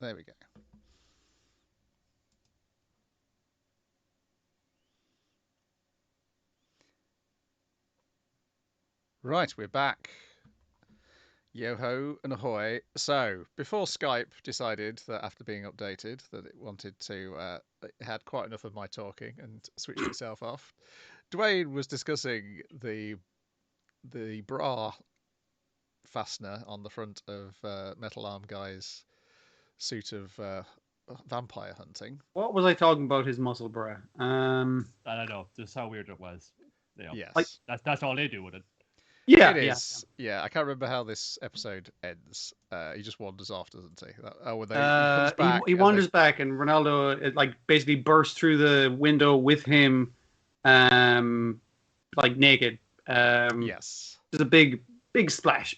There we go. Right, we're back. Yo ho and ahoy. So, before Skype decided that after being updated that it wanted to, it had quite enough of my talking and switched itself off, Dwayne was discussing the bra fastener on the front of Metal Arm Guy's suit of vampire hunting. What was I talking about? His muscle bra. I don't know. Just how weird it was. You know, Like, Yes. that's all they do with it. yeah, It yeah. is. Yeah, I can't remember how this episode ends. He just wanders off, doesn't he? Oh, when he comes back. He wanders back, and Ronaldo like basically bursts through the window with him, like naked. Yes. There's a big splash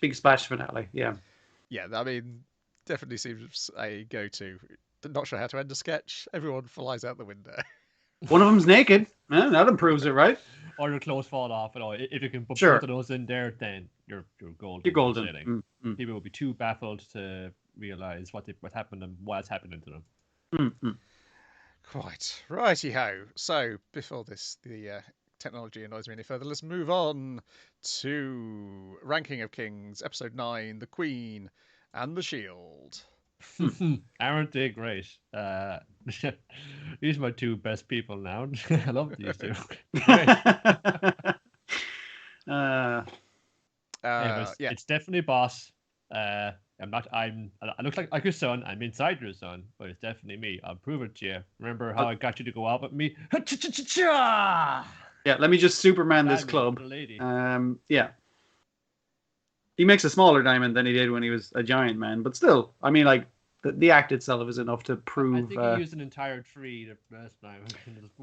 finale. Yeah. Yeah, I mean, definitely seems a go-to. Not sure how to end a sketch. Everyone flies out the window. One of them's naked. That improves it, right? Or your clothes fall off. You know, if you can put Sure. both of those in there, then you're golden. You're golden. People will be too baffled to realize what happened and what's happening to them. Quite. Righty-ho. So, before the technology annoys me any further, let's move on to Ranking of Kings, Episode 9, The Queen and the Shield. Aren't they great? These are my two best people now. I love these two. Anyways, Yeah. it's definitely Boss. I look like your son. I'm inside your son, but it's definitely me. I'll prove it to you. Remember how I got you to go out with me? Yeah, let me just Superman this club. Yeah. He makes a smaller diamond than he did when he was a giant man, but still, I mean, like, the act itself is enough to prove. I think he used an entire tree the first time.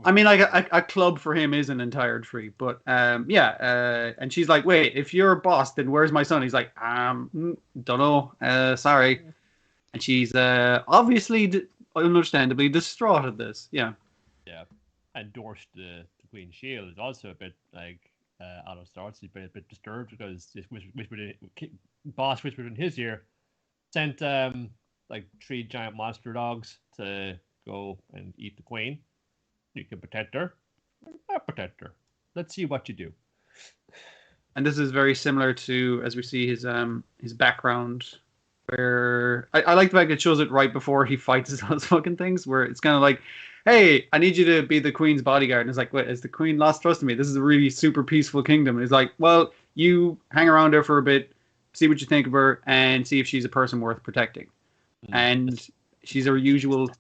I mean, like, a club for him is an entire tree, but yeah. And she's like, "Wait, if you're a boss, then where's my son?" He's like, don't know. Sorry." And she's obviously, understandably distraught at this. Yeah. Yeah, and Dorst, the Queen Shield, is also a bit like out of sorts. He's been a bit disturbed because this Boss whispered in his ear, sent like 3 giant monster dogs to go and eat the Queen. You can protect her. I'll protect her. Let's see what you do. And this is very similar to, as we see his background, where I like the fact it shows it right before he fights those fucking things, where it's kind of like, hey, I need you to be the Queen's bodyguard. And it's like, wait, has the Queen lost trust in me? This is a really super peaceful kingdom. And it's like, well, you hang around her for a bit, see what you think of her, and see if she's a person worth protecting. And she's her usual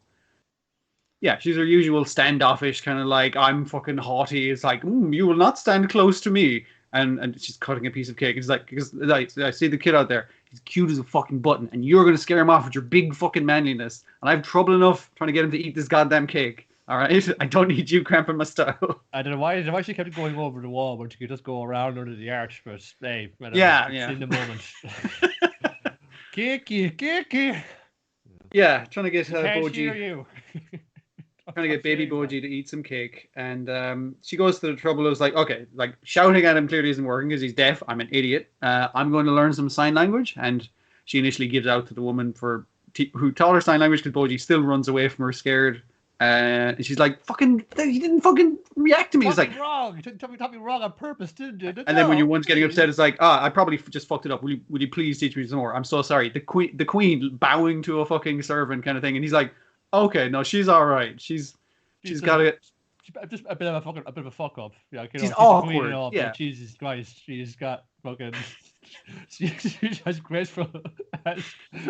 standoffish kind of like, I'm fucking haughty. It's like, you will not stand close to me. And she's cutting a piece of cake. It's like, because I see the kid out there. He's cute as a fucking button, and you're going to scare him off with your big fucking manliness. And I have trouble enough trying to get him to eat this goddamn cake. All right? I don't need you cramping my style. I don't know why she kept going over the wall, but she could just go around under the arch. But hey, Yeah. In the moment. Kiki. Yeah, trying to get Can't hear Boji. you. Trying to get baby Boji to eat some cake, and she goes to the trouble of like, like shouting at him clearly isn't working because he's deaf. I'm an idiot. I'm going to learn some sign language, and she initially gives out to the woman who taught her sign language because Boji still runs away from her scared. And she's like, "Fucking, you didn't fucking react to me." It's like, wrong. You taught me wrong on purpose, didn't you? and then when your one's getting upset, it's like, I probably just fucked it up. Would you please teach me some more? I'm so sorry. The queen bowing to a fucking servant kind of thing, and he's like, okay, no, she's all right. She's got it. Just a bit of a fuck up. Yeah, she's awkward. Yeah. Jesus Christ, she's got fucking. She's as graceful as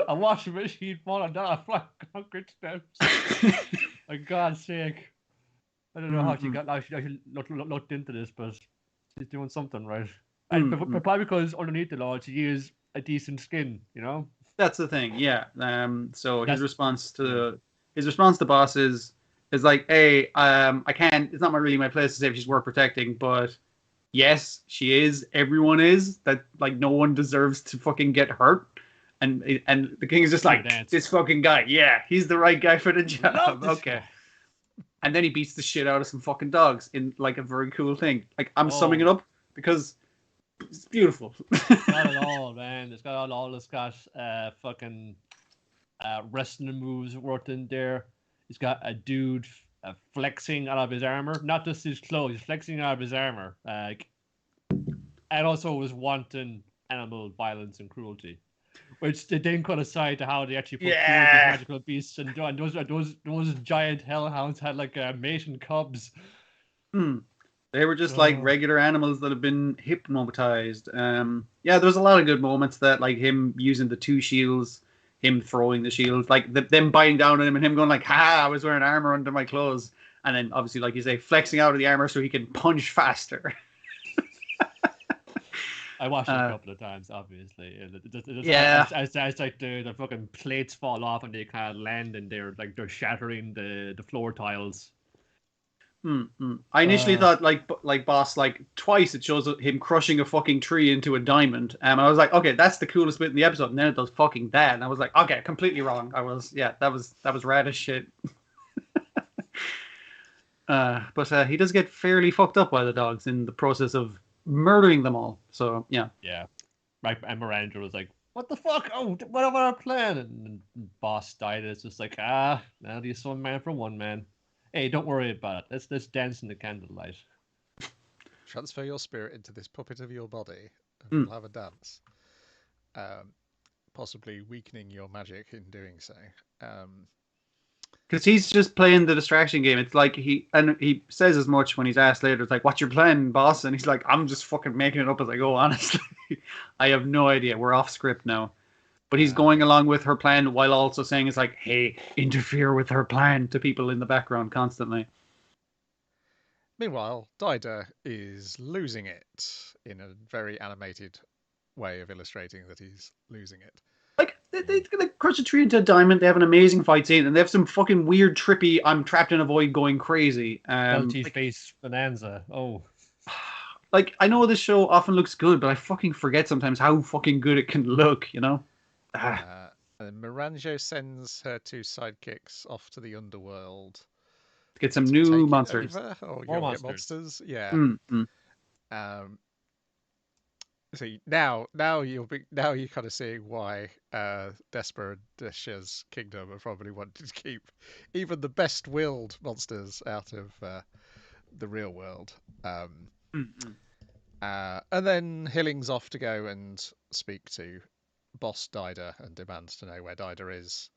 a washing machine falling down a flat concrete steps. For God's sake. I don't know how she got. She looked into this, but she's doing something right. And probably because underneath the law, she is a decent skin, you know. That's the thing, yeah. So his response to Boss is like, hey, I can't. It's not really my place to say if she's worth protecting, but yes, she is. Everyone is. That like no one deserves to fucking get hurt. And the king is just like, this fucking guy. Yeah, he's the right guy for the job. Okay. And then he beats the shit out of some fucking dogs in like a very cool thing. Like I'm summing it up because it's beautiful. Not at all, man. It's got all this got fucking wrestling moves worked in there. He's got a dude flexing out of his armor, not just his clothes. He's flexing out of his armor, and also was wanting animal violence and cruelty, which they then cut aside to how they actually procured these magical beasts, and those giant hellhounds had like mating cubs. They were just like regular animals that have been hypnotized. Yeah, there's a lot of good moments that, like him using the two shields, him throwing the shields, like them biting down on him and him going like, "Ha! I was wearing armor under my clothes," and then obviously, like you say, flexing out of the armor so he can punch faster. I watched it a couple of times, obviously. As like the fucking plates fall off and they kind of land and they're shattering the floor tiles. I initially thought like boss, like twice it shows him crushing a fucking tree into a diamond, and I was like, okay, that's the coolest bit in the episode, and then it does fucking that, and I was like, okay, completely wrong. That was rad as shit. But he does get fairly fucked up by the dogs in the process of murdering them all. So yeah. Right, and Miranda was like, "What the fuck? Oh, what about our plan?" And boss died. It's just like, now he's one man for one man. Hey, don't worry about it. Let's dance in the candlelight. Transfer your spirit into this puppet of your body, and we'll have a dance. Possibly weakening your magic in doing so. Because he's just playing the distraction game. It's like he says as much when he's asked later. It's like, "What's your plan, boss?" And he's like, "I'm just fucking making it up as I go." Honestly, I have no idea. We're off script now. But he's going along with her plan while also saying it's like, "Hey, interfere with her plan" to people in the background constantly. Meanwhile, Dyda is losing it in a very animated way of illustrating that he's losing it. Like, they're gonna crush a tree into a diamond. They have an amazing fight scene, and they have some fucking weird, trippy, I'm trapped in a void going crazy. Face bonanza. Oh. Like, I know this show often looks good, but I fucking forget sometimes how fucking good it can look, you know? And Miranjo sends her two sidekicks off to the underworld. Get some new monsters. Or more monsters. Yeah. See, now you're kind of seeing why Desper and Desha's kingdom are probably wanting to keep even the best-willed monsters out of the real world. And then Hilling's off to go and speak to boss Dyda and demands to know where Dyda is,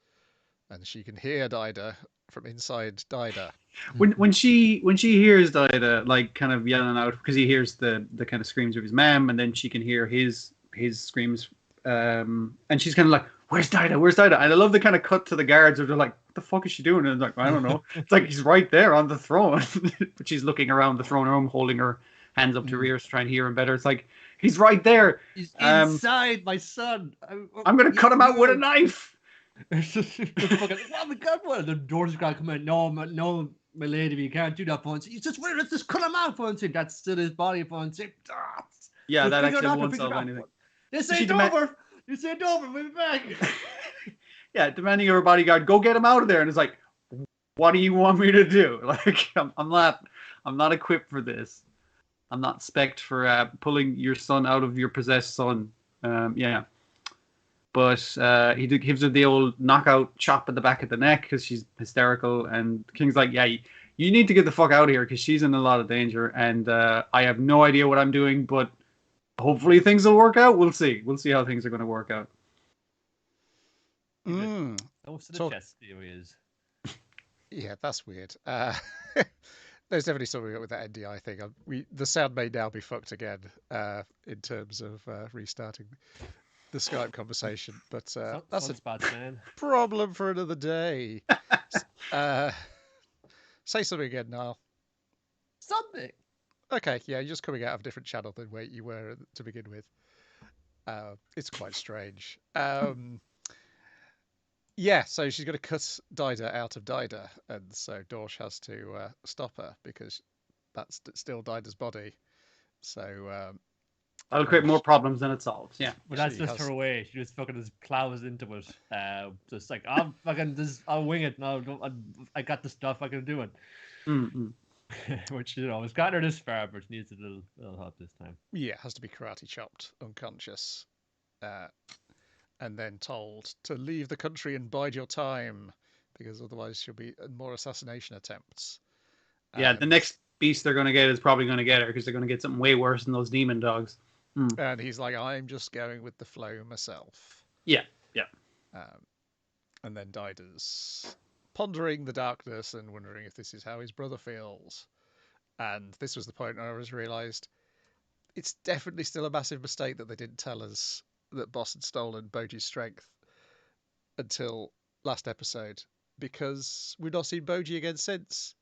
and she can hear Dyda from inside Dyda. When she hears Dyda like kind of yelling out, because he hears the kind of screams of his mom, and then she can hear his screams, and she's kind of like, "Where's Dyda? Where's Dyda?" And I love the kind of cut to the guards where they're like, "What the fuck is she doing?" And it's like, I don't know. It's like he's right there on the throne, but she's looking around the throne room, holding her hands up to her ears to try and hear him better. It's like, he's right there. He's inside, my son. I'm gonna cut him out with a knife. It's just fucking, oh my god, what? The door's gotta come in. No, my lady, you can't do that, Fonzie. He's just wait, let's just cut him out, Fonzie. That's still his body, Fonzie. Yeah, that actually won't solve anything. This ain't over. This ain't over. We'll be back. Yeah, demanding of her bodyguard, go get him out of there. And it's like, what do you want me to do? Like, I'm not equipped for this. I'm not spec'd for pulling your son out of your possessed son. Yeah. But he gives her the old knockout chop at the back of the neck because she's hysterical. And King's like, yeah, you need to get the fuck out of here because she's in a lot of danger. And I have no idea what I'm doing, but hopefully things will work out. We'll see. We'll see how things are going to work out. Most of the chest theories. Yeah, that's weird. There's definitely something up with that NDI thing. The sound may now be fucked again in terms of restarting the Skype conversation, but that's a bad, man. Problem for another day. Say something again, Niall. Something. Okay, yeah, you're just coming out of a different channel than where you were to begin with. It's quite strange. Yeah, so she's going to cut Dyda out of Dyda, and so Dorsch has to stop her because that's still Dyda's body. So that'll create more problems than it solves. Yeah, but that's just her way. She just fucking just plows into it. Just like I'll wing it. No, I got the stuff. I can do it. Which has gotten her this far, but she needs a little help this time. Yeah, has to be karate chopped, unconscious. and then told to leave the country and bide your time, because otherwise she'll be more assassination attempts. Yeah, the next beast they're going to get is probably going to get her, because they're going to get something way worse than those demon dogs. And he's like, I'm just going with the flow myself. Yeah. And then Dida's pondering the darkness and wondering if this is how his brother feels. And this was the point where I was realised it's definitely still a massive mistake that they didn't tell us that Boss had stolen Boji's strength until last episode, because we've not seen Boji again since.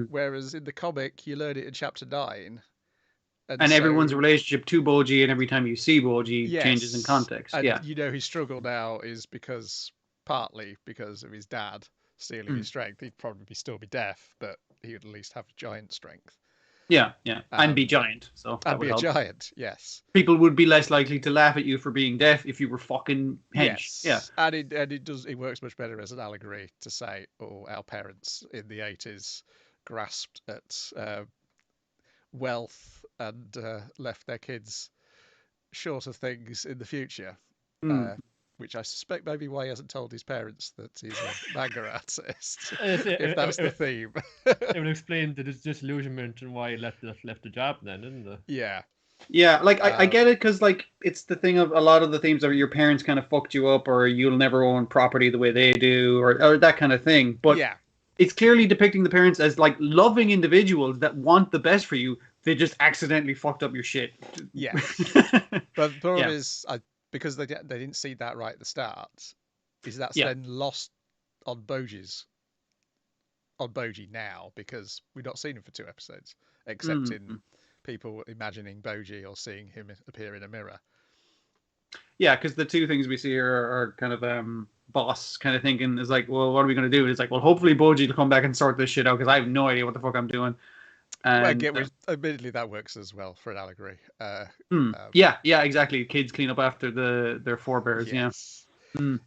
Whereas in the comic, you learn it in chapter 9. And so, everyone's relationship to Boji and every time you see Boji changes in context. And you know his struggle now is partly because of his dad stealing his strength. He'd probably still be deaf, but he would at least have giant strength. Yeah. And be giant. So and be a giant, yes. People would be less likely to laugh at you for being deaf if you were fucking hench. Yes. Yeah. And it works much better as an allegory to say, our parents in the 80s grasped at wealth and left their kids short of things in the future, which I suspect may be why he hasn't told his parents that he's a manga artist, if that's the theme. It would explain the disillusionment and why he left the job then, didn't it? Yeah, like I get it, because like it's the thing of a lot of the themes are your parents kind of fucked you up, or you'll never own property the way they do, or that kind of thing. But it's clearly depicting the parents as like loving individuals that want the best for you. They just accidentally fucked up your shit. Yeah. But the problem is, because they didn't see that right at the start, is that's then lost on Boji now, because we've not seen him for 2 episodes, except in people imagining Boji or seeing him appear in a mirror. Yeah, because the 2 things we see are kind of Boss kind of thinking is like, well, what are we going to do? And it's like, well, hopefully Boji will come back and sort this shit out, because I have no idea what the fuck I'm doing. And, admittedly, that works as well for an allegory. Yeah, exactly. Kids clean up after their forebears. Yes.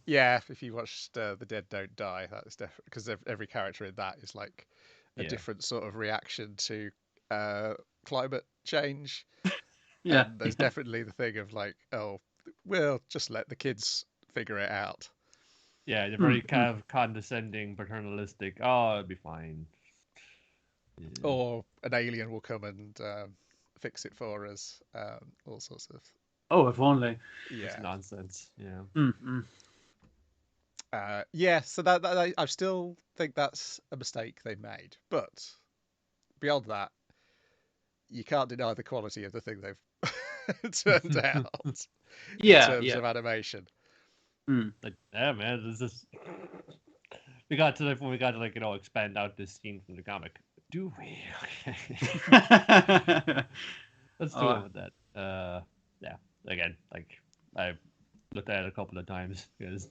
Yeah, if you watched The Dead Don't Die, that's definitely, because every character in that is like a different sort of reaction to climate change. And there's definitely the thing of like, we'll just let the kids figure it out. Yeah, they're very kind of condescending, paternalistic. Oh, it'll be fine. Yeah. Or an alien will come and fix it for us. All sorts of. Oh, if only. Yeah. It's nonsense. Yeah. So that I still think that's a mistake they made. But beyond that, you can't deny the quality of the thing they've turned out. In terms of animation. Like, man, this is. We got to like expand out this scene from the comic. Do we? Okay. Let's do it with that. Again, like I looked at it a couple of times because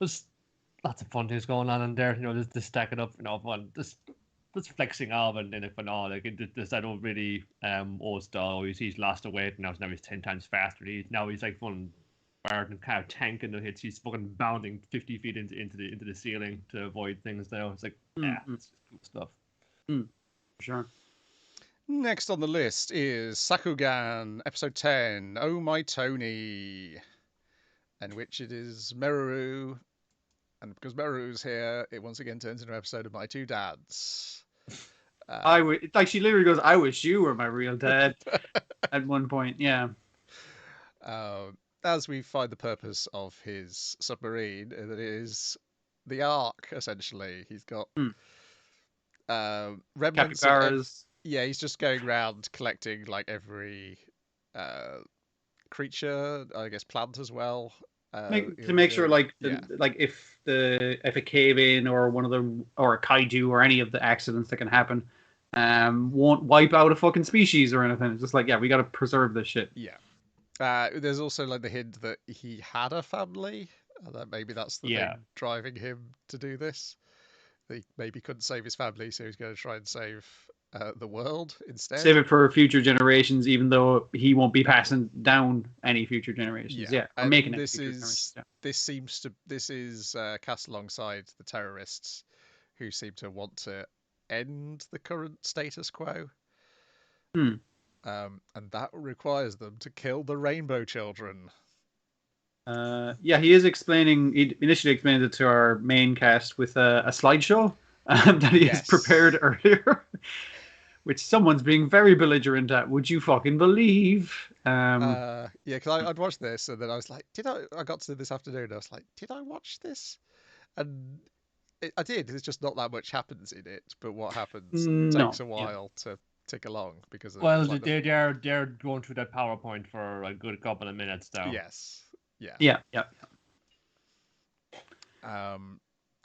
there's lots of fun things going on in there. Just stacking up, fun. Just flexing Avan in it for now. Like I don't really style. He's lost the weight now. Now he's 10 times faster. He's like fun. And kind of tanking the hits. He's fucking bounding 50 feet into the ceiling to avoid things. Though it's like, it's cool stuff. Sure. Next on the list is Sakugan, episode 10. Oh my Tony, in which it is Meru, and because Meru's here, it once again turns into an episode of My Two Dads. She literally goes, "I wish you were my real dad." At one point, yeah. As we find the purpose of his submarine, that is the Ark, essentially. He's got remnants capybaras. He's just going around collecting like every creature, I guess plant as well. To make sure, like if a cave in or or a kaiju or any of the accidents that can happen won't wipe out a fucking species or anything. It's just like, we got to preserve this shit. Yeah. There's also like the hint that he had a family, and that maybe that's the thing driving him to do this. He maybe couldn't save his family, so he's going to try and save the world instead. Save it for future generations, even though he won't be passing down any future generations. And making this is cast alongside the terrorists, who seem to want to end the current status quo. And that requires them to kill the rainbow children. Yeah, he is explaining. He initially explained it to our main cast with a slideshow that he has prepared earlier, which someone's being very belligerent at. Would you fucking believe? Yeah, because I'd watched this and then I was like, I got to this afternoon and I was like, did I watch this? And I did. There's just not that much happens in it, but what happens takes a while to tick along because well, like they're going through that PowerPoint for a good couple of minutes now. Yes. Yeah. Yeah.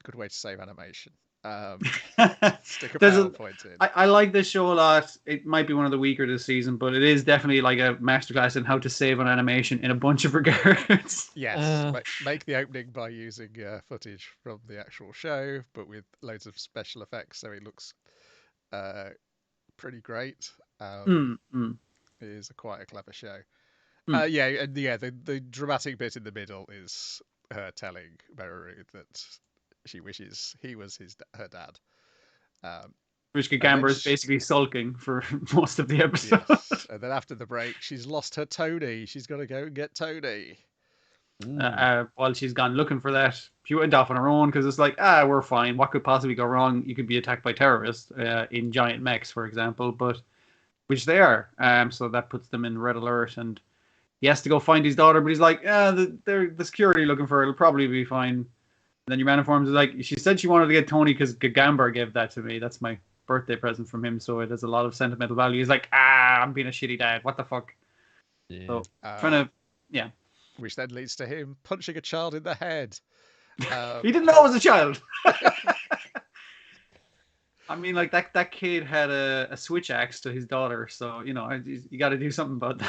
Good way to save animation. Stick a PowerPoint PowerPoint in. I like this show a lot. It might be one of the weaker this season, but it is definitely like a masterclass in how to save on animation in a bunch of regards. Yes, make the opening by using footage from the actual show, but with loads of special effects, so it looks pretty great. It is quite a clever show. The dramatic bit in the middle is her telling Meru that she wishes he was her dad. Rishka Gamber is basically sulking for most of the episode. Yes. And then after the break, she's lost her Tony. She's got to go and get Tony. While she's gone looking for that, she went off on her own because it's like, we're fine. What could possibly go wrong? You could be attacked by terrorists in giant mechs, for example, but which they are. So that puts them in red alert, and he has to go find his daughter. But he's like, the security looking for her. It'll probably be fine. And then your man informs is like, she said she wanted to get Tony because Gagamber gave that to me. That's my birthday present from him, so it has a lot of sentimental value. He's like, I'm being a shitty dad. What the fuck? Yeah. So trying to, which then leads to him punching a child in the head. He didn't know it was a child. I mean, like that kid had a switch axe to his daughter, so you got to do something about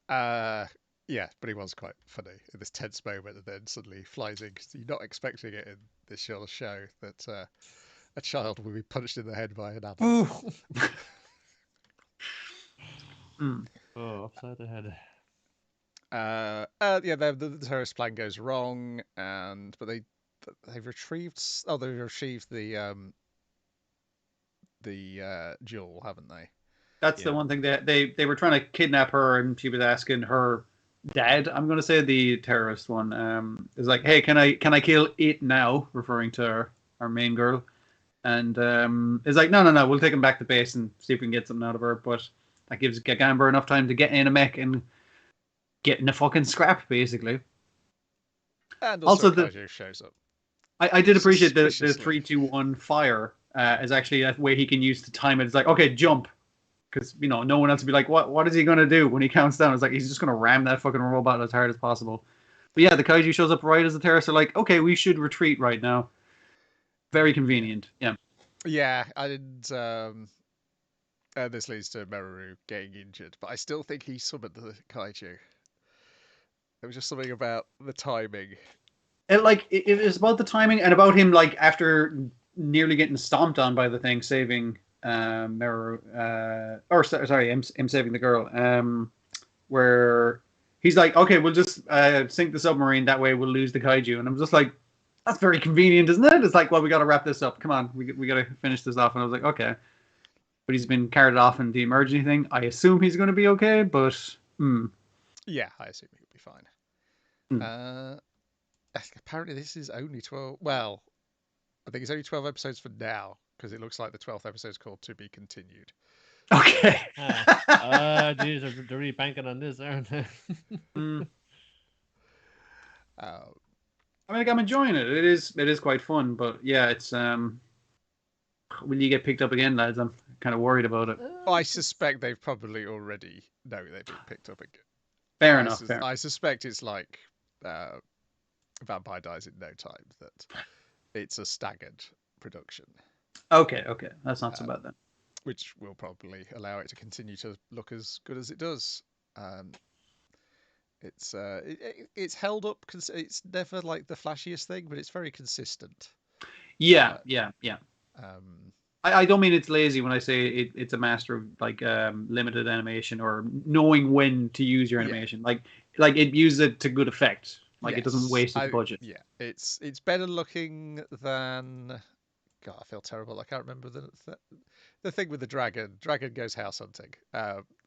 that. Yeah, but he was quite funny in this tense moment, and then suddenly flies in because you're not expecting it in this sort of show that a child will be punched in the head by an adult. Oh, upside the head. The terrorist plan goes wrong, but they've retrieved. Oh, they've retrieved the jewel, haven't they? That's the one thing that they were trying to kidnap her, and she was asking her dad, I'm going to say the terrorist one, is like, hey, can I kill it now, referring to our main girl, and is like, no, we'll take him back to base and see if we can get something out of her, but that gives Gagamber enough time to get in a mech and get in a fucking scrap, basically. And also Cujoh shows up. I did appreciate the 3-2-1 fire is actually a way he can use to time it. It's like, okay, jump. Because, no one else would be like, what is he going to do when he counts down? It's like, he's just going to ram that fucking robot as hard as possible. But yeah, the kaiju shows up right as the terrorists are like, okay, we should retreat right now. Very convenient. Yeah. Yeah, and this leads to Meru getting injured. But I still think he summoned the kaiju. There was just something about the timing. It was about the timing and about him, like, after nearly getting stomped on by the thing, saving... Meru, him saving the girl. Where he's like, okay, we'll just sink the submarine. That way, we'll lose the kaiju. And I'm just like, that's very convenient, isn't it? It's like, well, we got to wrap this up. Come on, we got to finish this off. And I was like, okay. But he's been carried off in the emergency thing. I assume he's going to be okay, but yeah, I assume he'll be fine. Apparently, this is only 12. Well, I think it's only 12 episodes for now. Because it looks like the 12th episode is called To Be Continued. Okay. Geez, they're really banking on this, aren't they? I mean, I'm enjoying it. It is quite fun, but yeah, it's will you get picked up again, lads? I'm kind of worried about it. I suspect they've probably already know they've been picked up again. Fair enough. I suspect it's like Vampire Dies in No Time, that it's a staggered production. Okay, that's not so bad then. Which will probably allow it to continue to look as good as it does. It's held up because it's never like the flashiest thing, but it's very consistent. Yeah. I don't mean it's lazy when I say it's a master of like limited animation or knowing when to use your animation. Like it uses it to good effect. Like it doesn't waste its budget. Yeah, it's better looking than. God, I feel terrible. I can't remember the thing with the dragon. Dragon goes house hunting.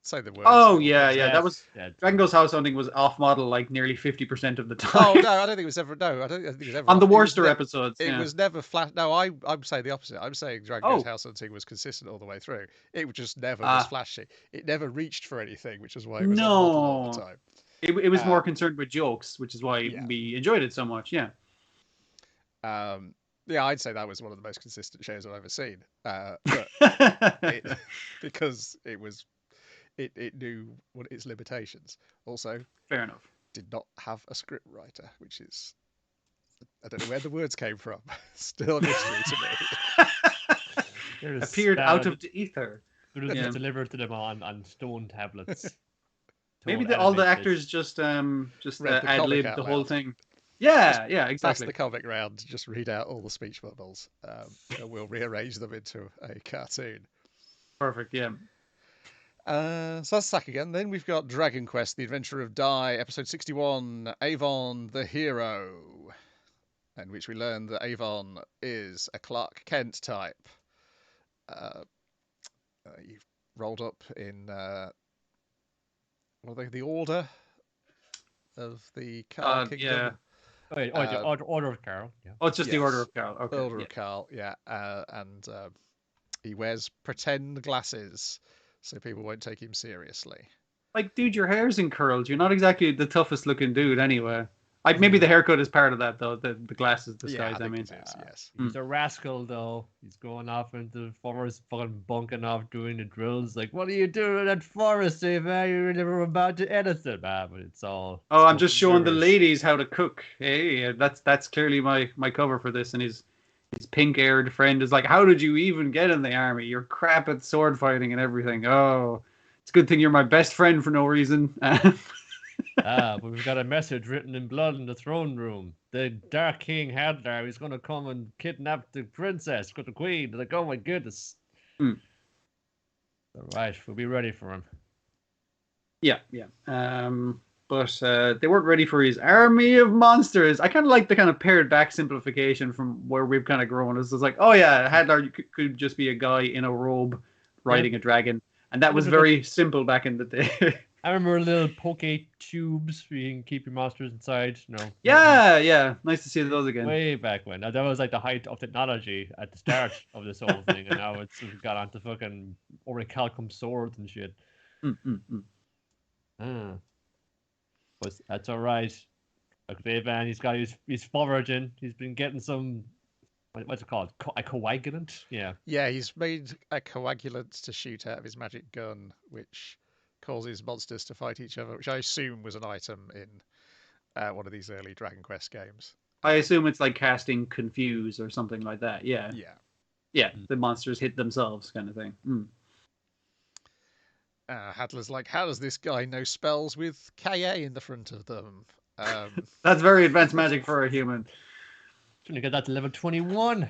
say the words. Oh yeah. Yes. That was Dragon Ghost House Hunting was off model like nearly 50% of the time. Oh no, I don't think it was ever. No, I don't think it was ever On the it was Worcester episodes. It yeah. was never flash. No, I'm saying the opposite. I'm saying Dragon Oh. Ghost House Hunting was consistent all the way through. It just never was flashy. It never reached for anything, which is why it was on model all the time. It was more concerned with jokes, which is why we enjoyed it so much. Yeah. Yeah, I'd say that was one of the most consistent shows I've ever seen. But because it knew what its limitations. Also, fair enough. Did not have a script writer, which is I don't know where the words came from. Still a mystery to me. Appeared out of the ether. It was delivered to them on stone tablets. Maybe all the actors just ad-libbed the whole thing. Yeah, exactly. Pass the comic round, just read out all the speech bubbles, and we'll rearrange them into a cartoon. Perfect, yeah. So that's Sakugan. Then we've got Dragon Quest, The Adventure of Dai, episode 61, Avan the Hero, in which we learn that Avan is a Clark Kent type. You've rolled up in the Order of the Carl Kingdom. Yeah. Wait, Order of Carl. Yeah. Oh, it's just the Order of Carl. Okay. Order of Carl, yeah. And he wears pretend glasses so people won't take him seriously. Like, dude, your hair's in curls. You're not exactly the toughest looking dude anyway. Maybe the haircut is part of that, though. The glasses disguise, I mean. Yes. He's a rascal, though. He's going off into the forest, fucking bunking off doing the drills. Like, what are you doing in that forest, man? You're never about to anything, man. But it's all... Oh, I'm just showing the ladies how to cook. Hey, that's clearly my cover for this. And his pink-haired friend is like, how did you even get in the army? You're crap at sword fighting and everything. Oh, it's a good thing you're my best friend for no reason. But we've got a message written in blood in the throne room. The Dark King Hadlar, he's going to come and kidnap the princess, the queen. Like, oh my goodness. All right, we'll be ready for him. Yeah. But they weren't ready for his army of monsters. I kind of like the kind of pared back simplification from where we've kind of grown. It's like, oh yeah, Hadlar could just be a guy in a robe riding a dragon. And that was very simple back in the day. I remember little poke tubes where you can keep your monsters inside. Yeah. Nice to see those again. Way back when. Now, that was like the height of technology at the start of this whole thing. And now it's got onto fucking orichalcum swords and shit. But that's all right. Look, Avan, he's foraging. He's been getting some... What's it called? A coagulant? Yeah. Yeah, he's made a coagulant to shoot out of his magic gun, which causes monsters to fight each other, which I assume was an item in one of these early Dragon Quest games. I assume it's like casting Confuse or something like that. Yeah. The monsters hit themselves kind of thing. Hadler's like, how does this guy know spells with KA in the front of them? That's very advanced magic for a human. Trying to get that to level 21.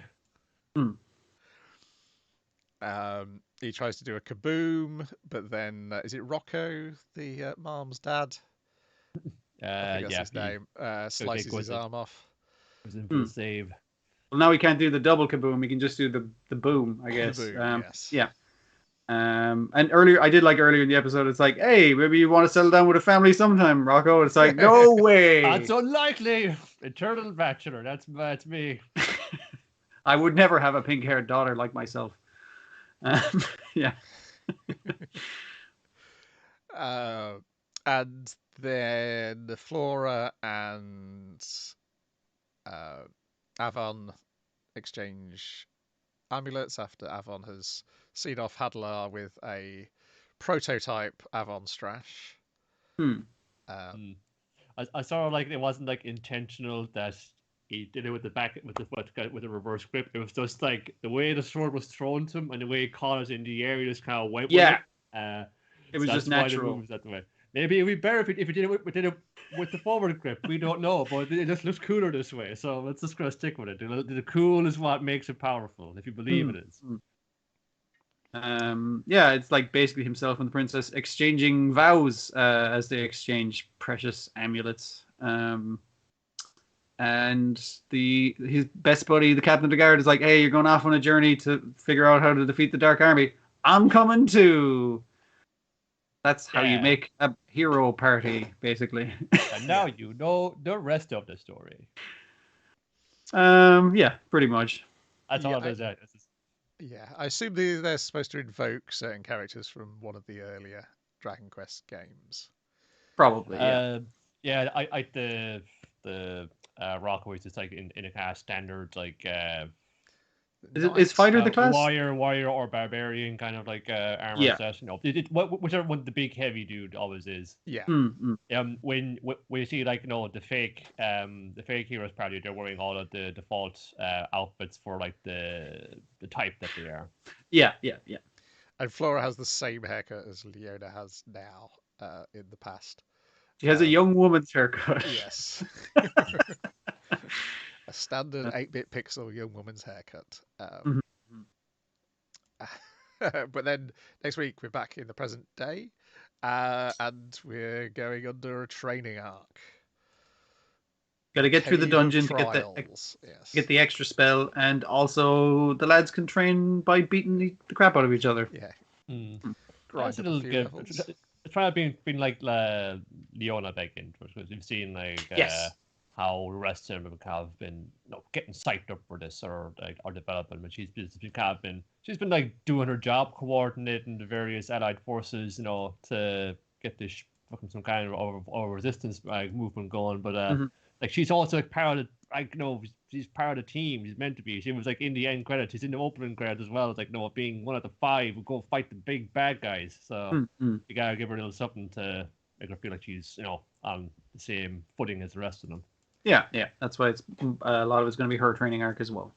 He tries to do a kaboom, but then is it Rocco, the mom's dad? I think that's his name. Slices his arm off. It was in for the save. Well, now he can't do the double kaboom. He can just do the boom, I guess. The boom, yes. Yeah. And earlier in the episode, it's like, hey, maybe you want to settle down with a family sometime, Rocco. It's like, no way. That's unlikely. Eternal bachelor. That's me. I would never have a pink-haired daughter like myself. Yeah. And then Flora and Avan exchange amulets after Avan has seen off Hadlar with a prototype Avan Strash. I sort of like it wasn't like intentional that he did it with the reverse grip. It was just like the way the sword was thrown to him and the way he caught it in the air, he just kind of went with it. It was just natural. That way. Maybe it'd be better if it did it with the forward grip. We don't know, but it just looks cooler this way. So let's just gonna stick with it. The cool is what makes it powerful, if you believe it is. It's like basically himself and the princess exchanging vows as they exchange precious amulets. And his best buddy, the captain of the guard, is like, hey, you're going off on a journey to figure out how to defeat the Dark Army. I'm coming too. That's how you make a hero party, basically. And now you know the rest of the story. Yeah, pretty much. That's all it is. Yeah, I assume they're supposed to invoke certain characters from one of the earlier Dragon Quest games. Probably, yeah. Yeah, I the Rockaways is like in a kind of standard like Is fighter the class? Warrior or barbarian kind of like armor set. You know, whichever one the big heavy dude always is. Yeah. When you see like the fake heroes party, they're wearing all of the default outfits for like the type that they are. Yeah. And Flora has the same haircut as Leona has now in the past. She has a young woman's haircut. Yes. A standard 8-bit pixel young woman's haircut. But then next week we're back in the present day, and we're going under a training arc. Got to get through the dungeon to get the extra spell, and also the lads can train by beating the crap out of each other. Yeah. That's a little good. It's probably been like Leona back in, because you've seen like how the rest of them have been getting psyched up for this or developing, but she's been like doing her job, coordinating the various allied forces, to get this fucking some kind of resistance movement going. But like she's also like part of she's part of the team. She's meant to be. She was like in the end credits. She's in the opening credits as well. It's like being one of the 5 who go fight the big bad guys. So you gotta give her a little something to make her feel like she's on the same footing as the rest of them. Yeah. That's why it's a lot of it's going to be her training arc as well.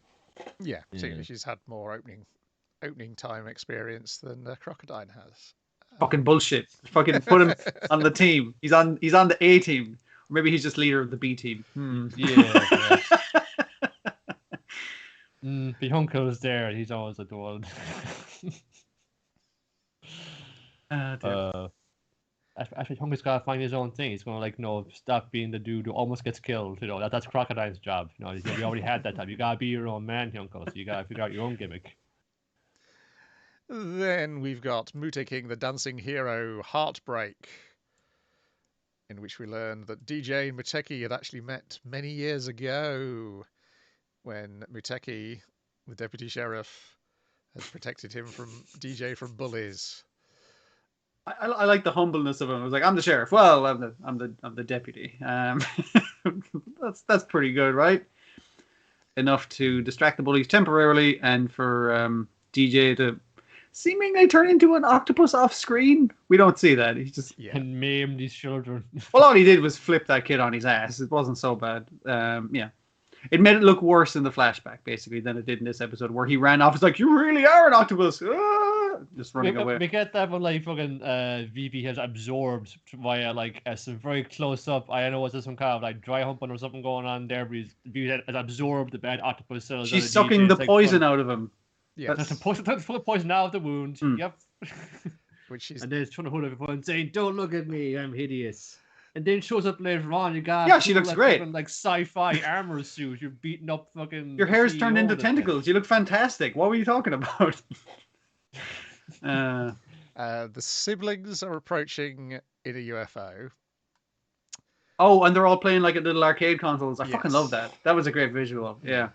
Yeah, particularly she's had more opening time experience than Crocodile has. Fucking bullshit! Fucking put him on the team. He's on the A team. Or maybe he's just leader of the B team. Yeah. The uncle is there. He's always at the one. Actually, Hunky's got to find his own thing. He's going to stop being the dude who almost gets killed. That's Crocodile's job. You already had that time. You got to be your own man, Hunko. So you got to figure out your own gimmick. Then we've got Muteking, the dancing hero, Heartbreak, in which we learn that DJ and Muteki had actually met many years ago when Muteki, the deputy sheriff, had protected him from DJ from bullies. I like the humbleness of him. I was like, I'm the sheriff. Well, I'm the deputy. That's pretty good, right? Enough to distract the bullies temporarily, and for DJ to seemingly turn into an octopus off screen. We don't see that. He just can maim these children. Well, all he did was flip that kid on his ass. It wasn't so bad. It made it look worse in the flashback, basically, than it did in this episode, where he ran off. It's like, you really are an octopus. Just running away. We get that when fucking VP has absorbed via some very close up. I don't know what's this one called, dry humping or something going on there. But VP has absorbed the bad octopus cells. She's sucking the poison out of him. Yeah, that's the poison out of the wound. Yep. And then it's trying to hold everyone saying, "Don't look at me, I'm hideous." And then shows up later on. You got she looks great. Fucking, sci-fi armor suit. You're beating up fucking. Your hair's turned into tentacles. You look fantastic. What were you talking about? The siblings are approaching in a UFO. Oh, and they're all playing at little arcade consoles. I fucking love that. That was a great visual. Yeah.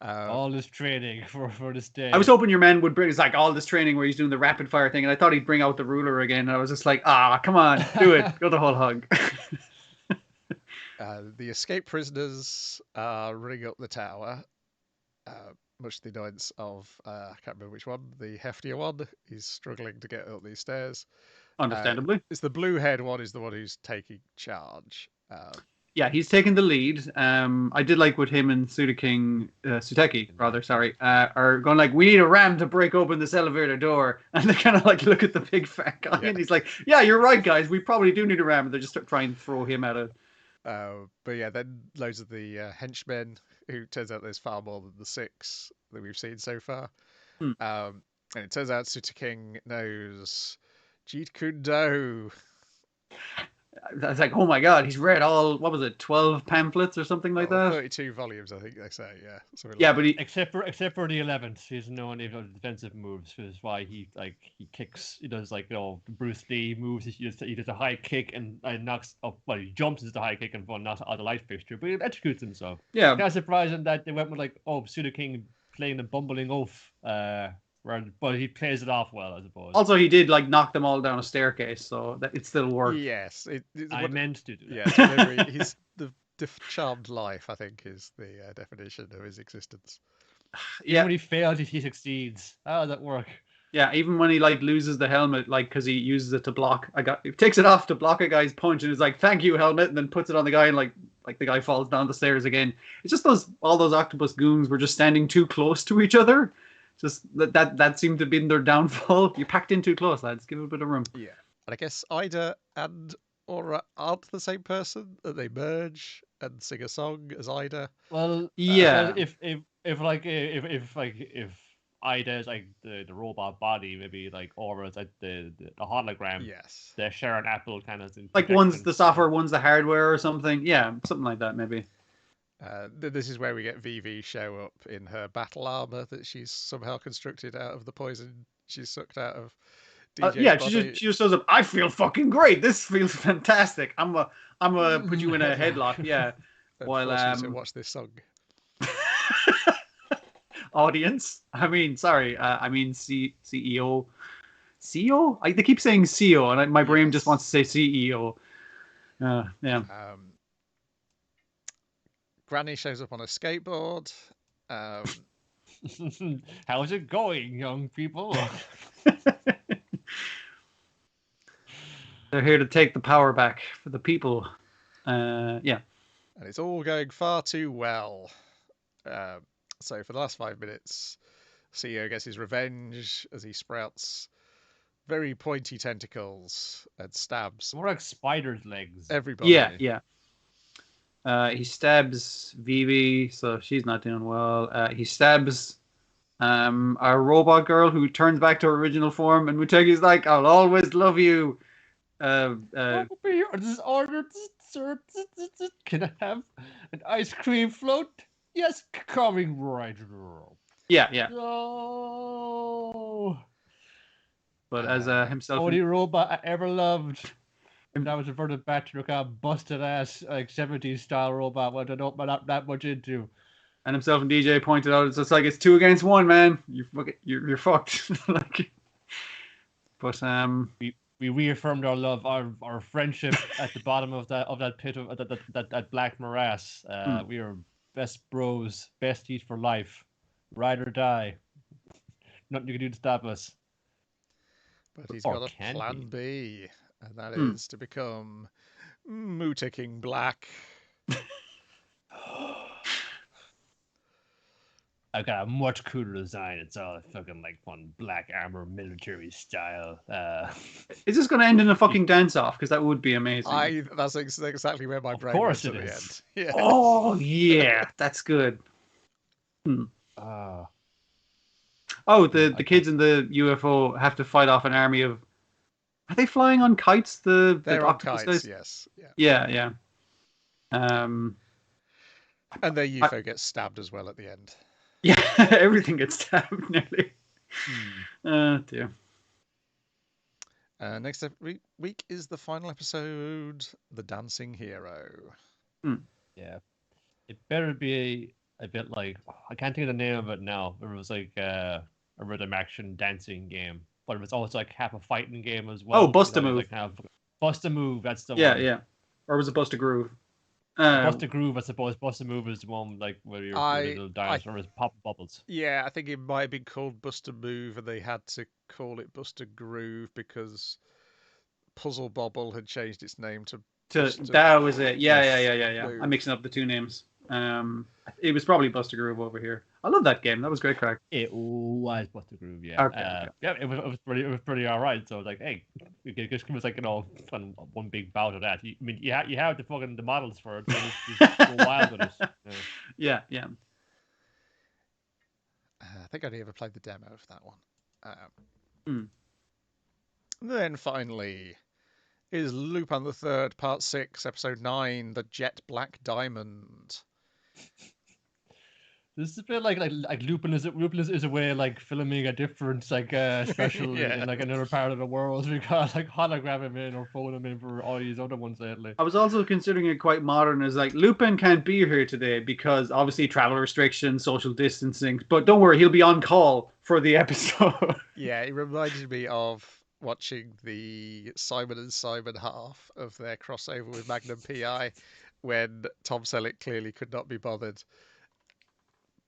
All this training for this day. I was hoping your man would bring all this training where he's doing the rapid fire thing, and I thought he'd bring out the ruler again. And I was just like, come on, do it. Go the whole hug. The escaped prisoners are running up the tower, much to the annoyance of, I can't remember which one, the heftier one. He's struggling to get up these stairs. Understandably. It's the blue-haired one is the one who's taking charge. Yeah, he's taking the lead. I did like with him and Suteki, are going we need a ram to break open this elevator door. And they kind of look at the big fat guy and he's like, yeah, you're right, guys. We probably do need a ram. And they just try and throw him at it. But yeah, then loads of the henchmen, who turns out there's far more than the 6 that we've seen so far. And it turns out Suteki knows Jeet Kune Do. That's like, oh my god, he's read all, what was it, 12 pamphlets or something like that? 32 volumes, I think they say. Yeah. Yeah, like but that. except for the 11th, he's known for defensive moves, which is why he kicks. He does Bruce Lee moves. He does a high kick and knocks up. Well, he jumps into the high kick and knocks out the light fixture, but he executes himself. Yeah, Kind of surprising that they went with Pseudo King playing the bumbling oaf. But he plays it off well, I suppose. also he did knock them all down a staircase, so that it still worked. Yes, I meant to do that. Yes, whenever he's the charmed life, I think, is the definition of his existence. Even when he fails, he succeeds. How does that work? Yeah, even when he loses the helmet, because he uses it to block he takes it off to block a guy's punch, and is like, "Thank you, helmet," and then puts it on the guy, and the guy falls down the stairs again. It's just all those octopus goons were just standing too close to each other. Just that seemed to have been their downfall. You packed in too close, lads. Give it a bit of room. Yeah, and I guess Ida and Aura aren't the same person. That they merge and sing a song as Ida. Well, yeah. If Ida is the robot body, maybe Aura is the hologram. Yes. They share an apple kind of thing. One's the software, one's the hardware or something. Yeah, something like that maybe. This is where we get Vivi show up in her battle armor that she's somehow constructed out of the poison she's sucked out of DJ's yeah, body. she just shows up. I feel fucking great. This feels fantastic. I'm gonna put you in a headlock. Yeah. While watch this song. Audience. I mean CEO. CEO? They keep saying CEO, and my brain just wants to say CEO. Yeah. Granny shows up on a skateboard. How's it going, young people? They're here to take the power back for the people. Yeah. And it's all going far too well. So for the last 5 minutes, CEO gets his revenge as he sprouts very pointy tentacles and stabs. More like spider's legs. Everybody. Yeah. He stabs Vivi, so she's not doing well. He stabs our robot girl who turns back to her original form, and Muteki's like, "I'll always love you." Can I have an ice cream float? Yes, coming right now. Yeah. No. But as himself, only robot I ever loved. And that was reverted back to a busted ass 70s style robot, which I don't not that much into. And himself and DJ pointed out it's it's 2 against 1, man. You're fucked. But we reaffirmed our love, our friendship at the bottom of that pit of that black morass. We are best bros, besties for life, ride or die. Nothing you can do to stop us. But he's got a plan B, and that is to become Muteking Black. I've got a much cooler design. It's all fucking one black armor military style. Is this going to end in a fucking dance-off? Because that would be amazing. That's exactly where my brain was at it the is. end. Yeah. Oh, yeah. That's good. Oh, the kids in the UFO have to fight off an army of... Are they flying on kites? They're on kites, yes. Yeah. And their UFO gets stabbed as well at the end. Yeah, everything gets stabbed nearly. Oh, dear. Next week is the final episode, The Dancing Hero. Yeah. It better be a bit I can't think of the name of it now. It was a rhythm action dancing game. But it was also half a fighting game as well. Oh, Bust a Move. Bust a Move, that's the one. Yeah. Or was it Bust a Groove? Bust a Groove, I suppose. Bust a Move is the one where your little dinosaur is popping bubbles. Yeah, I think it might have been called Bust a Move, and they had to call it Bust a Groove because Puzzle Bobble had changed its name to. That was it. Yeah. I'm mixing up the two names. It was probably Bust a Groove over here. I love that game. That was great crack. It was Bust a Groove, yeah. Okay. Yeah, it was pretty alright. So hey, it just was one big bout of that. You have the models for it. Just go wild with it. Yeah. I think I only ever played the demo of that one. Then finally, is Lupin the Third, Part 6, Episode 9, The Jet Black Diamond. This is a bit like Lupin is a way like filming a different like special Yeah. in like another part of the world. We got like hologram him in or phone him in for all these other ones lately. I was also considering it quite modern as like Lupin can't be here today because obviously travel restrictions, social distancing. But don't worry, he'll be on call for the episode. Yeah, it reminded me of watching the Simon and Simon half of their crossover with Magnum PI when Tom Selleck clearly could not be bothered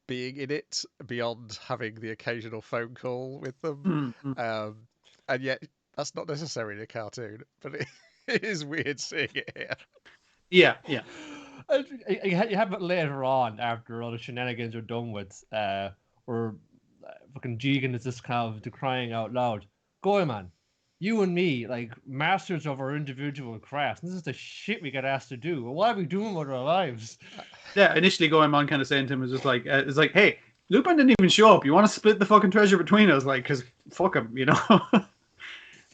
being in it beyond having the occasional phone call with them. And yet that's not necessary in a cartoon, but it is weird seeing it here. Yeah, yeah. You have it later on after all the shenanigans are done with, where fucking Jigen is just kind of crying out loud, "Go man, you and me, like masters of our individual crafts. This is the shit we get asked to do. What are we doing with our lives?" Yeah, initially Goemon kind of saying to him was just like, it's like, hey, Lupin didn't even show up. You want to split the fucking treasure between us? Like, because fuck him, you know?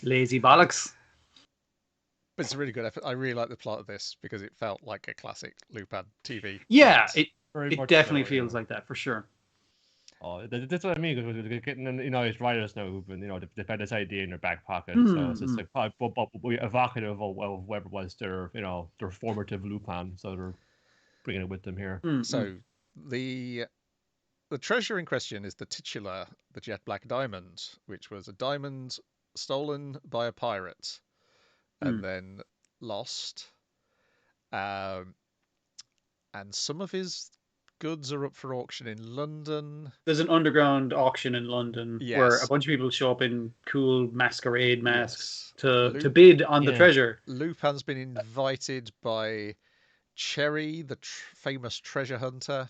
Lazy bollocks. But it's a really good effort. I really like the plot of this because it felt like a classic Lupin TV. Yeah, plot. it definitely feels like that for sure. Oh, that's what I mean. Because we're getting, these writers now who've been, they've had this idea in their back pocket. So it's just like evocative of whatever was their, their formative Lupin. So they're bringing it with them here. So the treasure in question is the titular, the jet black diamond, which was a diamond stolen by a pirate and then lost. And some of his goods are up for auction in London. There's an underground auction in London where a bunch of people show up in cool masquerade masks to bid on the treasure. Lupin's been invited by Cherry, the famous treasure hunter.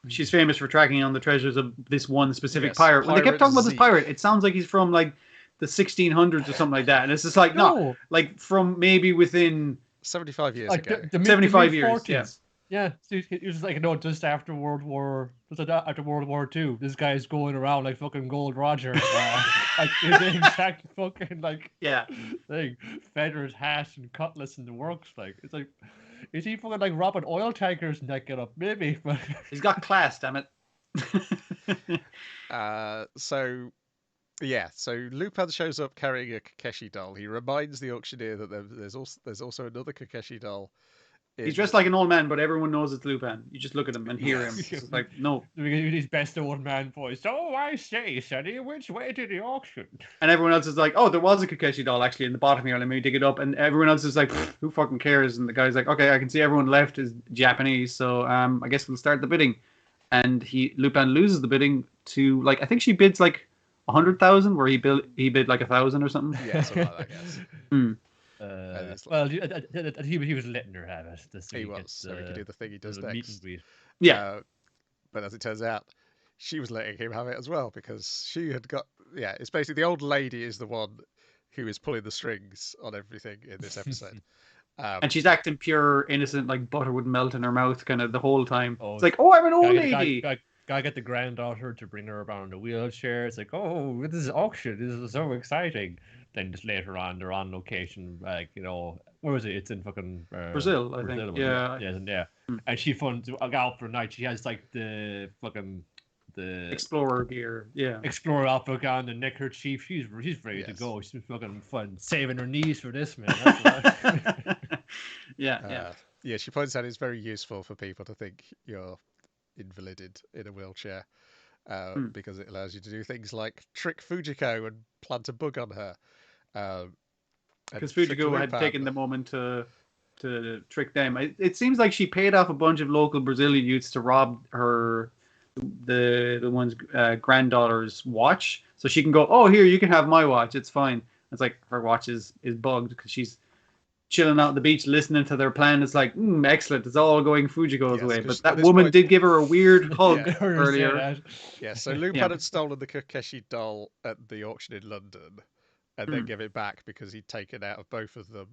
She's famous for tracking on the treasures of this one specific pirate. When they kept talking about this pirate, it sounds like he's from like the 1600s or something like that. And it's just like, no, like from maybe within 75 years ago. 75 years, yeah. Yeah, it was like, just after World War II, this guy's going around like fucking Gold Roger, like the exact fucking thing, feathers, hat, and cutlass in the works. Like it's like, is he fucking like robbing oil tankers and that get up? Maybe, but he's got class, damn it. So Lupin shows up carrying a Kakeshi doll. He reminds the auctioneer that there's also another Kakeshi doll. He's dressed like an old man, but everyone knows it's Lupin. You just look at him and hear him. It's like, no. His best old man voice. Oh, I say, Sonny, which way to the auction? And everyone else is like, oh, there was a Kakeshi doll actually in the bottom here. Let me dig it up. And everyone else is like, who fucking cares? And the guy's like, okay, I can see everyone left is Japanese, so I guess we'll start the bidding. And Lupin loses the bidding to I think she bids 100,000, where he bid 1,000 or something. Yeah, something like that, I guess. He was letting her have it. He was, so he could do the thing he does next. Yeah. But as it turns out, she was letting him have it as well because she had got... Yeah, it's basically the old lady is the one who is pulling the strings on everything in this episode. And she's acting pure, innocent, like butter would melt in her mouth kind of the whole time. It's like, oh, I'm an old lady. Gotta get the granddaughter to bring her around in a wheelchair. It's like, oh, this is auction. This is so exciting. Then just later on, they're on location, where was it? It's in fucking Brazil, I think. Yeah. And she finds out for a night. She has the explorer gear, explorer outfit on the neckerchief. She's ready to go. She's fucking fun, saving her knees for this, man. Yeah. She points out it's very useful for people to think you're invalided in a wheelchair. Because it allows you to do things like trick Fujiko and plant a bug on her. Because Fujiko had taken the moment to trick them. It seems like she paid off a bunch of local Brazilian youths to rob the one's granddaughter's watch, so she can go, oh, here, you can have my watch. It's fine. It's like her watch is bugged because she's chilling out on the beach listening to their plan. It's like, excellent, it's all going Fujiko's way. But that woman did give her a weird hug earlier. Yeah, so Lupin had stolen the Kakeshi doll at the auction in London and then gave it back because he'd taken out of both of them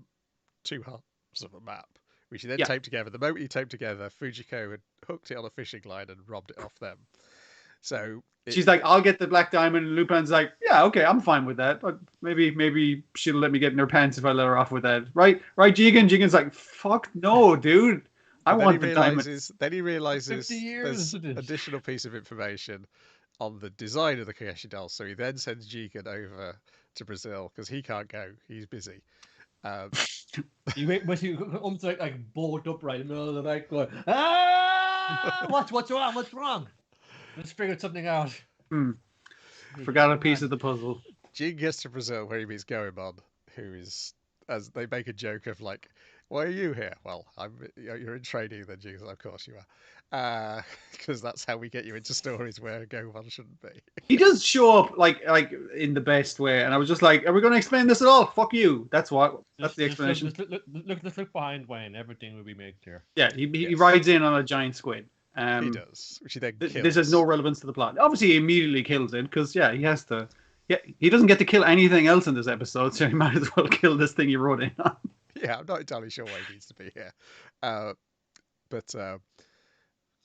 2 halves of a map, which he then taped together. The moment he taped together, Fujiko had hooked it on a fishing line and robbed it off them. So she's like, I'll get the black diamond, and Lupin's like, yeah, okay, I'm fine with that. But maybe she'll let me get in her pants if I let her off with that. Right, Jigen? Jigen's like, fuck no, dude. I want the diamond. Then he realizes 50 years there's additional piece of information on the design of the Kokeshi doll. So he then sends Jigen over to Brazil because he can't go. He's busy. Was he almost like bolt upright in the middle of the night going, ah, what's wrong? What's wrong? Let's figure something out. Forgot a piece of the puzzle. Jigen gets to Brazil where he meets Goemon, who is, as they make a joke of like, why are you here? Well, you're in training then, Jigen's like, of course you are. Because that's how we get you into stories where Goemon shouldn't be. He does show up like in the best way, and I was just like, are we going to explain this at all? Fuck you. That's the explanation. Just look behind Wayne. Everything will be made clear. Yeah, he rides in on a giant squid. He does, which he then kills. This has no relevance to the plot. Obviously, he immediately kills it because he has to. Yeah, he doesn't get to kill anything else in this episode, so he might as well kill this thing he wrote in on. Yeah, I'm not entirely sure why he needs to be here, but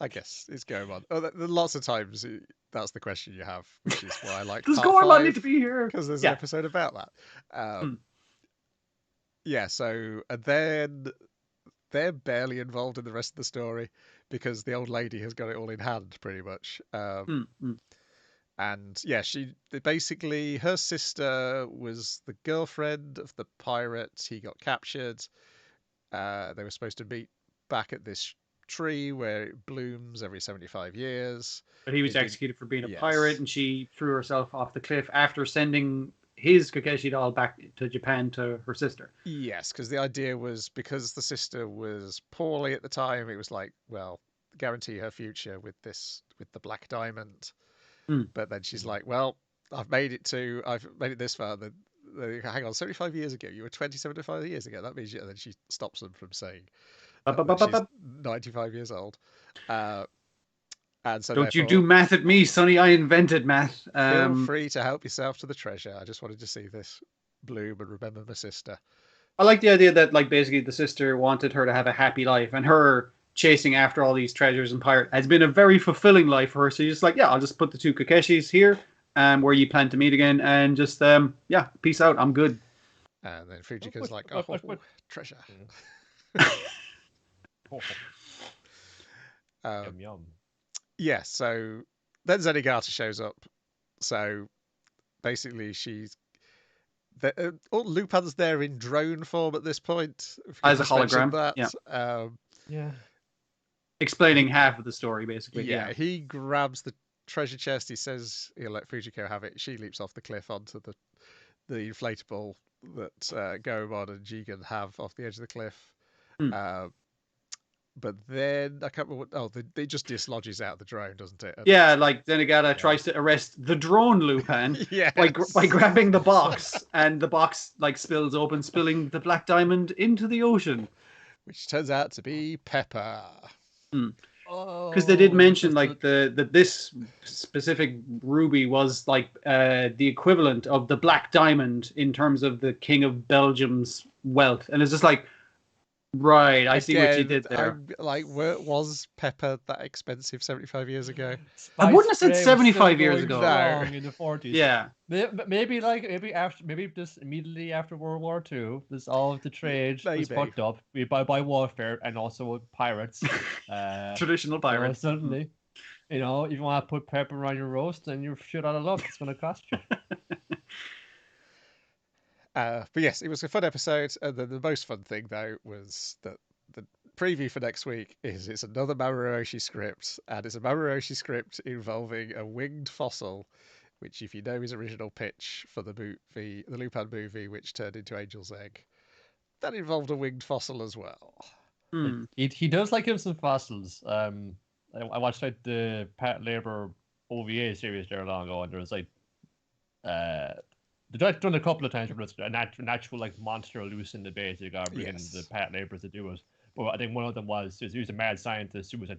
I guess it's Goemon. Oh, lots of times that's the question you have, which is why I like. Does Goemon need to be here? Because there's an episode about that. Yeah, so and then they're barely involved in the rest of the story because the old lady has got it all in hand, pretty much. And yeah, basically her sister was the girlfriend of the pirate. He got captured. They were supposed to meet back at this tree where it blooms every 75 years. But he was executed for being a pirate, and she threw herself off the cliff after sending his Kokeshi doll back to Japan to her sister. Yes, because the idea was because the sister was poorly at the time, it was like, well, guarantee her future with the black diamond. But then she's like, well, I've made it this far. Hang on, 75 years ago, you were 75 years ago. That means and then she stops them from saying she's 95 years old. And so don't you do math at me, Sonny? I invented math. Feel free to help yourself to the treasure. I just wanted to see this bloom and remember my sister. I like the idea that like basically the sister wanted her to have a happy life, and her chasing after all these treasures and pirate has been a very fulfilling life for her. So she's just like, yeah, I'll just put the two Kokeshis here, where you plan to meet again, and just peace out. I'm good. And then Fujika's like, treasure. Yum yum. Yeah, so then Zenigata shows up. So basically Lupin's there in drone form at this point. As a hologram. Yeah. Explaining half of the story, basically. Yeah, he grabs the treasure chest. He says he'll let Fujiko have it. She leaps off the cliff onto the inflatable that Goemon and Jigen have off the edge of the cliff. But then I can't remember it just dislodges out the drone, doesn't it? Yeah, like Zenigata tries to arrest the drone Lupin by grabbing the box, and the box like spills open, spilling the black diamond into the ocean, which turns out to be Pepper. Because they did mention like this specific ruby was like the equivalent of the black diamond in terms of the King of Belgium's wealth, and it's just like, right, I see what you did there. Was Pepper that expensive 75 years ago? I wouldn't have said 75 years ago. In the 40s. Yeah. Maybe just immediately after World War II, this all of the trade was fucked up by warfare and also pirates. Traditional pirates. Suddenly, if you want to put pepper on your roast, then you're shit out of luck. It's going to cost you. But yes, it was a fun episode. And the most fun thing, though, was that the preview for next week it's another Mamoru script. And it's a Mamoru script involving a winged fossil, which, if you know his original pitch for the Lupin movie, which turned into Angel's Egg, that involved a winged fossil as well. He does like him some fossils. I watched the Pat Labor OVA series there long ago, and there was they've done a couple of times where it's an actual like monster loose in the base. They got bringing the Pat Laborers to do it. But I think one of them was he was a mad scientist who was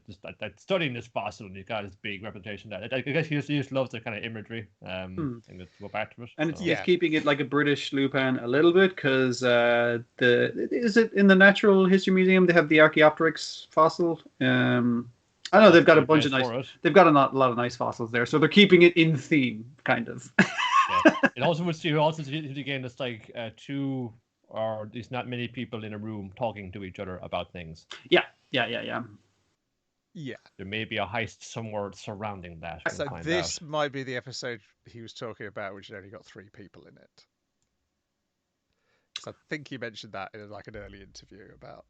studying this fossil, and he's got this big reputation that I guess he just loves the kind of imagery. And to go back to it. And it's keeping it like a British Lupin a little bit because is it in the Natural History Museum they have the Archaeopteryx fossil. I know they've got a Good bunch of place nice. for it. They've got a lot of nice fossils there, so they're keeping it in theme, kind of. Yeah. It also would see again it's like two or there's not many people in a room talking to each other about things. Yeah. Yeah. There may be a heist somewhere surrounding that. So this might be the episode he was talking about, which had only got 3 people in it. So I think he mentioned that in like an early interview about.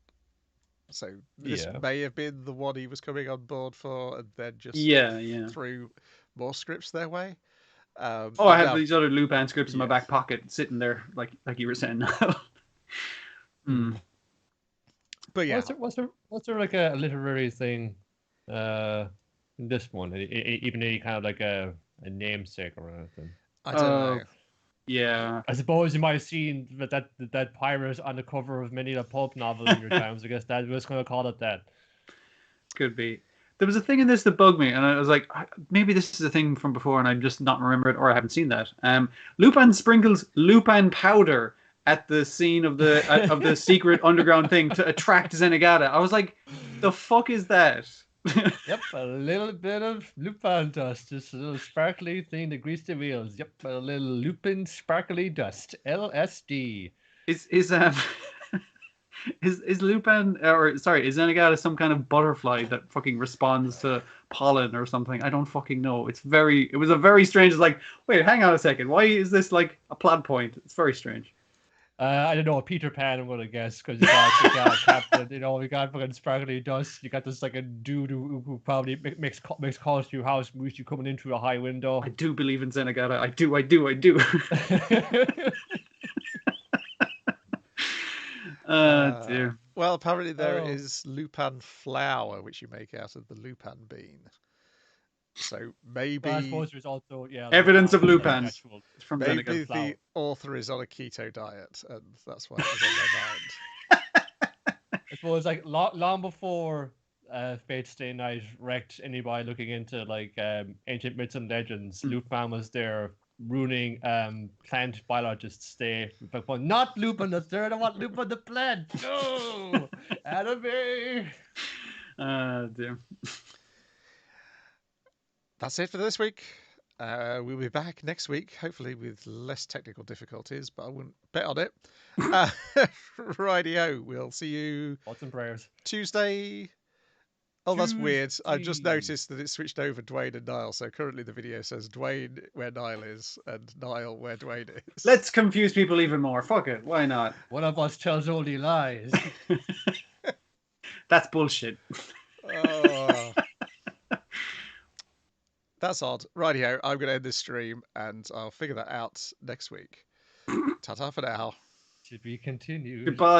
So this may have been the one he was coming on board for, and then just threw more scripts their way. I have these other Lupin scripts in my back pocket, sitting there, like you were saying. But yeah, was there like a literary thing in this one? Even any kind of like a namesake or anything? I don't know. Yeah, I suppose you might have seen that pirate on the cover of many of the pulp novels in your times. I guess that was going to call it that. Could be. There was a thing in this that bugged me, and I was like, maybe this is a thing from before, and I'm just not remember it, or I haven't seen that. Lupin sprinkles Lupin powder at the scene of the secret underground thing to attract Zenigata. I was like, the fuck is that? Yep, a little bit of Lupin dust, just a little sparkly thing to grease the wheels. Yep, a little Lupin sparkly dust, LSD. Is Lupin, or sorry, is Zenigata some kind of butterfly that fucking responds to pollen or something? I don't fucking know. It was a very strange. It's like, wait, hang on a second. Why is this like a plot point? It's very strange. I don't know, Peter Pan, I'm gonna guess, because you got Captain, you got fucking sparkly dust. You got this like a dude who probably makes calls to your house, moves you coming in through a high window. I do believe in Zenigata. I do. Dear. Well, apparently there is Lupin flour, which you make out of the Lupin bean. So maybe I suppose there's also evidence of Lupin from maybe the author is on a keto diet, and that's why it was on their mind. I suppose like long before Fate Stay Night wrecked anybody looking into like ancient myths and legends, Lupin was there ruining plant biologists' day. But not Lupin the Third. I want Lupin the plant. No, anime. Dear. That's it for this week. We'll be back next week, hopefully with less technical difficulties, but I wouldn't bet on it. Rightio, we'll see you. Thoughts and prayers. Tuesday. Oh, that's weird. I've just noticed that it switched over Dwayne and Niall. So currently the video says Dwayne where Niall is and Niall where Dwayne is. Let's confuse people even more. Fuck it. Why not? One of us tells only lies. That's bullshit. Oh. That's odd. Rightio, I'm going to end this stream and I'll figure that out next week. Ta-ta for now. To be continued. Goodbye.